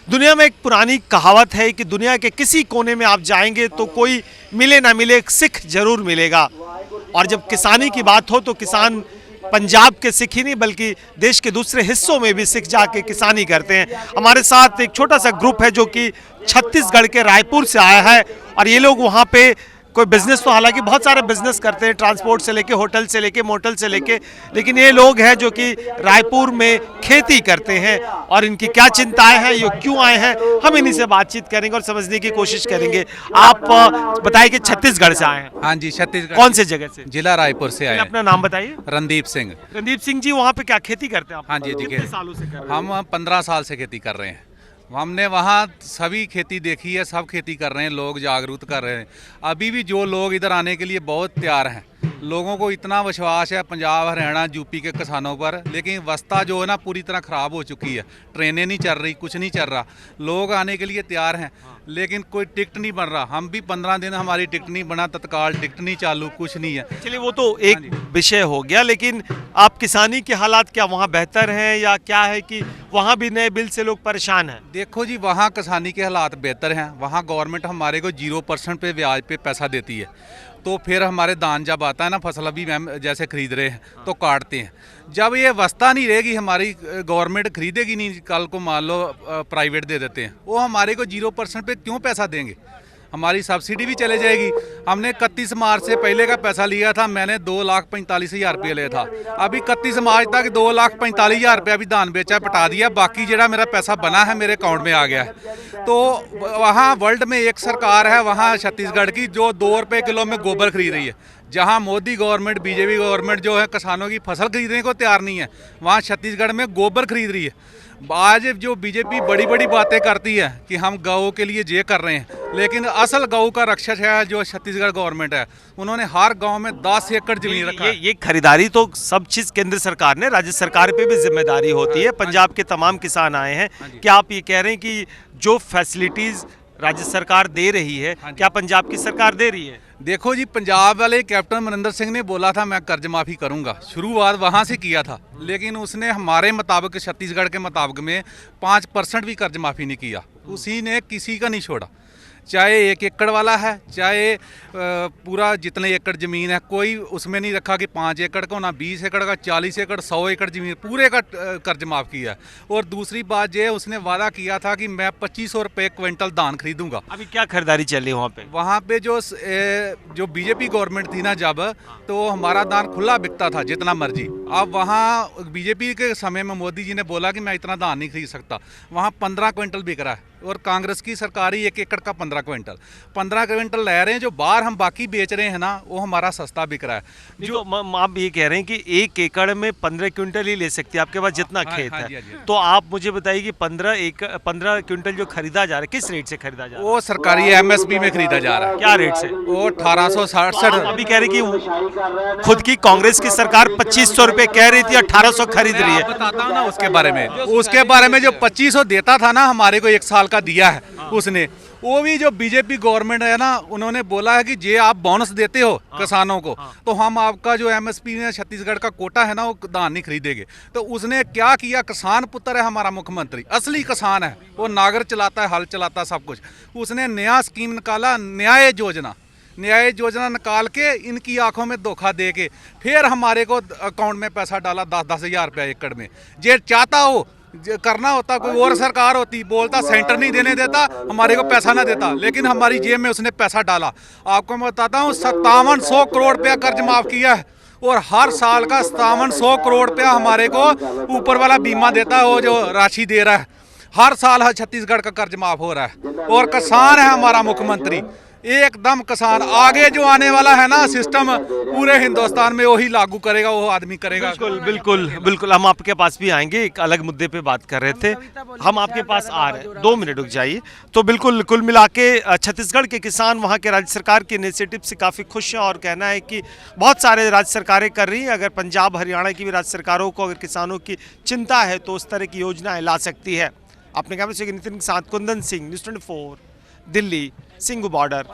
दुनिया में एक पुरानी कहावत है कि दुनिया के किसी कोने में आप जाएंगे तो कोई मिले ना मिले एक सिख जरूर मिलेगा। और जब किसानी की बात हो तो किसान पंजाब के सिख ही नहीं बल्कि देश के दूसरे हिस्सों में भी सिख जाके किसानी करते हैं। हमारे साथ एक छोटा सा ग्रुप है जो कि छत्तीसगढ़ के रायपुर से आया है और ये लोग वहाँ पे कोई बिजनेस तो हालांकि बहुत सारे बिजनेस करते हैं, ट्रांसपोर्ट से लेके होटल से लेके मोटल से लेके, लेकिन ये लोग हैं जो कि रायपुर में खेती करते हैं और इनकी क्या चिंताएं हैं, ये क्यों आए हैं, हम इन्हीं से बातचीत करेंगे और समझने की कोशिश करेंगे। आप बताइए कि छत्तीसगढ़ से आए हैं? हाँ जी, छत्तीसगढ़। कौन से जगह से? जिला रायपुर से आए। अपना नाम बताइए। रणदीप सिंह। रणदीप सिंह जी, वहाँ पे क्या खेती करते हैं आप? हाँ जी, कितने सालों से कर रहे हैं? हम 15 साल से खेती कर रहे हैं। हमने वहाँ सभी खेती देखी है, सब खेती कर रहे हैं, लोग जागरूक कर रहे हैं। अभी भी जो लोग इधर आने के लिए बहुत तैयार हैं। लोगों को इतना विश्वास है पंजाब, हरियाणा, यूपी के किसानों पर, लेकिन अवस्था जो है ना पूरी तरह ख़राब हो चुकी है। ट्रेनें नहीं चल रही, कुछ नहीं चल रहा। लोग आने के लिए तैयार हैं लेकिन कोई टिकट नहीं बन रहा। हम भी 15 दिन हमारी टिकट नहीं बना, तत्काल टिकट नहीं चालू, कुछ नहीं है। चलिए वो तो एक विषय हो गया, लेकिन आप किसानी के हालात क्या वहाँ बेहतर हैं या क्या है कि वहाँ भी नए बिल से लोग परेशान हैं? देखो जी, वहाँ किसानी के हालात बेहतर हैं। वहाँ गवर्नमेंट हमारे को 0% पे ब्याज पे पैसा देती है। तो फिर हमारे दान जब आता है ना, फसल अभी मैम जैसे खरीद रहे हैं तो काटते हैं। जब ये अवस्था नहीं रहेगी, हमारी गवर्नमेंट खरीदेगी नहीं, कल को मान लो प्राइवेट दे देते हैं, वो हमारे को 0% पे क्यों पैसा देंगे? हमारी सब्सिडी भी चले जाएगी। हमने 31 मार्च से पहले का पैसा लिया था, मैंने 2,45,000 रुपये लिया था। अभी 31 मार्च तक 2,45,000 रुपये अभी दान बेचा पटा दिया, बाकी जरा मेरा पैसा बना है मेरे अकाउंट में आ गया है। तो वहाँ वर्ल्ड में एक सरकार है वहाँ छत्तीसगढ़ की जो 2 रुपये किलो में गोबर खरीद रही है। जहाँ मोदी गवर्नमेंट, बीजेपी गवर्नमेंट जो है किसानों की फसल खरीदने को तैयार नहीं है, वहाँ छत्तीसगढ़ में गोबर खरीद रही है। आज जो बीजेपी बड़ी बड़ी बातें करती है कि हम गऊ के लिए ये कर रहे हैं, लेकिन असल गऊ का रक्षक है जो छत्तीसगढ़ गवर्नमेंट है। उन्होंने हर गांव में 10 एकड़ जमीन रखा है। ये खरीदारी तो सब चीज केंद्र सरकार ने, राज्य सरकार पे भी जिम्मेदारी होती है। पंजाब के तमाम किसान आए हैं, क्या आप ये कह रहे हैं कि जो फैसिलिटीज राज्य सरकार दे रही है क्या पंजाब की सरकार दे रही है? देखो जी, पंजाब वाले कैप्टन अमरिंदर सिंह ने बोला था मैं कर्ज माफ़ी करूंगा, शुरुआत वहां से किया था, लेकिन उसने हमारे मुताबिक, छत्तीसगढ़ के मुताबिक में 5% भी कर्ज माफ़ी नहीं किया। उसी ने किसी का नहीं छोड़ा, चाहे 1 एकड़ वाला है, चाहे पूरा जितने एकड़ ज़मीन है, कोई उसमें नहीं रखा कि 5 एकड़ का होना, 20 एकड़ का, 40 एकड़, 100 एकड़ ज़मीन पूरे का कर्ज माफ़ किया है। और दूसरी बात ये, उसने वादा किया था कि मैं 2500 रुपये क्विंटल धान खरीदूंगा। अभी क्या खरीदारी चल रही है वहाँ पे? वहाँ पे जो बीजेपी गवर्नमेंट थी ना जब, तो हमारा धान खुला बिकता था जितना मर्जी। अब वहाँ बीजेपी के समय में मोदी जी ने बोला कि मैं इतना धान नहीं खरीद सकता, वहाँ 15 क्विंटल बिक रहा है। और कांग्रेस की सरकार ही 1 एकड़ का 15 क्विंटल ले रहे हैं। जो बाहर हम बाकी बेच रहे हैं ना, वो हमारा सस्ता बिक रहा है। जो आप ये कह रहे हैं कि 1 एकड़ में 15 क्विंटल ही ले सकती है आपके पास जितना खेत है, तो आप मुझे बताइए कि 15 क्विंटल जो खरीदा जा रहा है किस रेट से खरीदा जा रहा है? वो सरकारी MSP में खरीदा जा रहा है। क्या रेट से? वो 1867। अभी कह रहे कि खुद की कांग्रेस की सरकार 2500 रुपए कह रही थी, 1800 खरीद रही है। बताता हूँ ना उसके बारे में जो 2500 देता था ना हमारे को 1 साल का दिया है उसने, वो भी जो बीजेपी गवर्नमेंट है ना, उन्होंने बोला है कि जे आप बोनस देते हो किसानों को, तो हम आपका जो MSP में छत्तीसगढ़ का कोटा है ना, वो धान नहीं खरीदेंगे। तो उसने क्या किया, किसान पुत्र है हमारा मुख्यमंत्री, असली किसान है, वो नागर चलाता है, हल चलाता है, सब कुछ। उसने नया स्कीम निकाला, न्याय योजना निकाल के इनकी आंखों में धोखा दे के फिर हमारे को अकाउंट में पैसा डाला 10-10 हज़ार रुपया एकड़ में। जे चाहता हो करना होता, कोई और सरकार होती, बोलता सेंटर नहीं देने देता, हमारे को पैसा ना देता, लेकिन हमारी जेब में उसने पैसा डाला। आपको मैं बताता हूँ 5700 करोड़ रुपया कर्ज माफ़ किया है, और हर साल का 5700 करोड़ रुपया हमारे को ऊपर वाला बीमा देता है, वो जो राशि दे रहा है हर साल छत्तीसगढ़ का कर्ज माफ़ हो रहा है। और किसान है हमारा मुख्यमंत्री, एकदम किसान। आगे जो आने वाला है ना सिस्टम, पूरे हिंदुस्तान में वही लागू करेगा, वो आदमी करेगा। बिल्कुल हम आपके पास भी आएंगे। एक अलग मुद्दे पे बात कर रहे थे, हम आपके पास आ रहे हैं, 2 मिनट रुक जाइए। तो बिल्कुल कुल मिला के छत्तीसगढ़ के किसान वहाँ के राज्य सरकार के इनिशिएटिव से काफ़ी खुश हैं और कहना है कि बहुत सारे राज्य सरकारें कर रही हैं। अगर पंजाब हरियाणा की भी राज्य सरकारों को अगर किसानों की चिंता है तो उस तरह की योजनाएं ला सकती है। अपने कैमरे से नितिन के साथ कुंदन सिंह, न्यूज़ 24 दिल्ली, सिंघू बॉर्डर।